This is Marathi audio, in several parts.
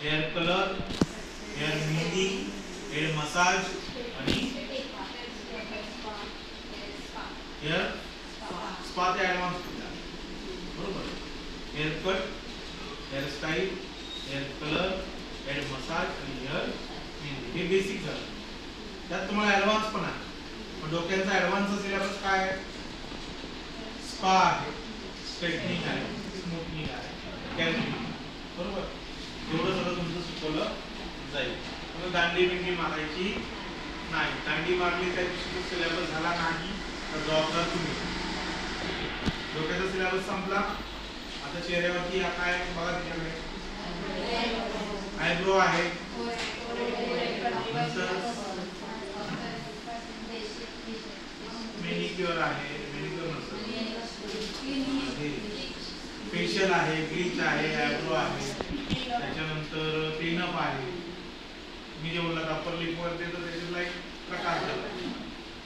Hair colour, hair mehndi, hair massage आणि हेअर स्पा ते ॲडव्हान्स बरोबर. Hair cut, hair style, hair colour, hair massage आणि हेअर मेहंदी हे बेसिक झालं. त्यात तुम्हाला ॲडव्हान्स पण आहे. पण डोक्यांचा ॲडव्हान्सचा सिलेबस काय आहे? स्पा आहे, स्ट्रेटनिंग आहे, स्मूथनिंग आहे, कॅल्किंग बरोबर. एवढं सगळं तुमचं शिकवलं जाईल. तुम्ही दांडी बिंडी मारायची नाही. दांडी मारली त्या दिवशी सिलेबस झाला नाही तर जबाबदार तुम्ही. डोक्याचा सिलेबस संपला. आता चेहऱ्यावरती काय बघा तिच्याकडे आयब्रो आहे, मेनिक्युअर आहे, मेनिक्युअर नसतं, फेशियल आहे, ब्लीच आहे, आयब्रो आहे, त्याच्यानंतर क्लीनअप आहे. मी जे बोलला अप्पर लिप वरती तर त्याच्यातला एक प्रकार झाला.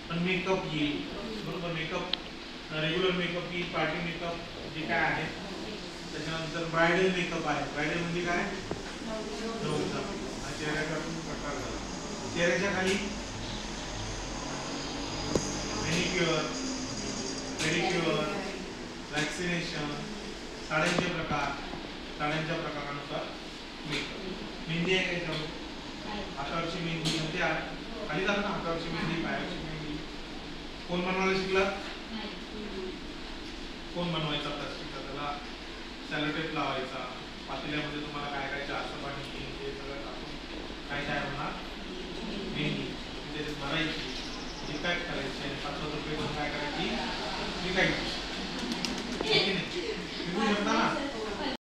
पण मेकअप येईल बरोबर. मेकअप रेग्युलर मेकअप येईल, पार्टी मेकअप जे काय आहे. त्याच्यानंतर ब्रायडल मेकअप आहे. ब्रायडल म्हणजे काय? नवरीचा हा चेहऱ्याचा प्रकार झाला. चेहऱ्याच्या खाली मॅनिक्युअर, पेडिक्युअर, वॅक्सिनेशन, साड्यांचे प्रकार, साड्यांच्या प्रकारानुसार मेकअप. मेहंदी आहे त्याच्यावर हातावरची मेहंदी म्हणजे खाली जात ना. हातावरची मेहंदी, पायावरची मेहंदी कोण बनवायला शिकला? कोण बनवायचा प्लास्टिकचा? त्याला सॅलोटेप लावायचा. पातेल्यामध्ये तुम्हाला काय काय जास्त पाणी ते सगळं टाकून काय काय होणार मेहंदी त्याच्यात भरायची, इफेक्ट करायची आणि 500 रुपये काय करायची विकायची.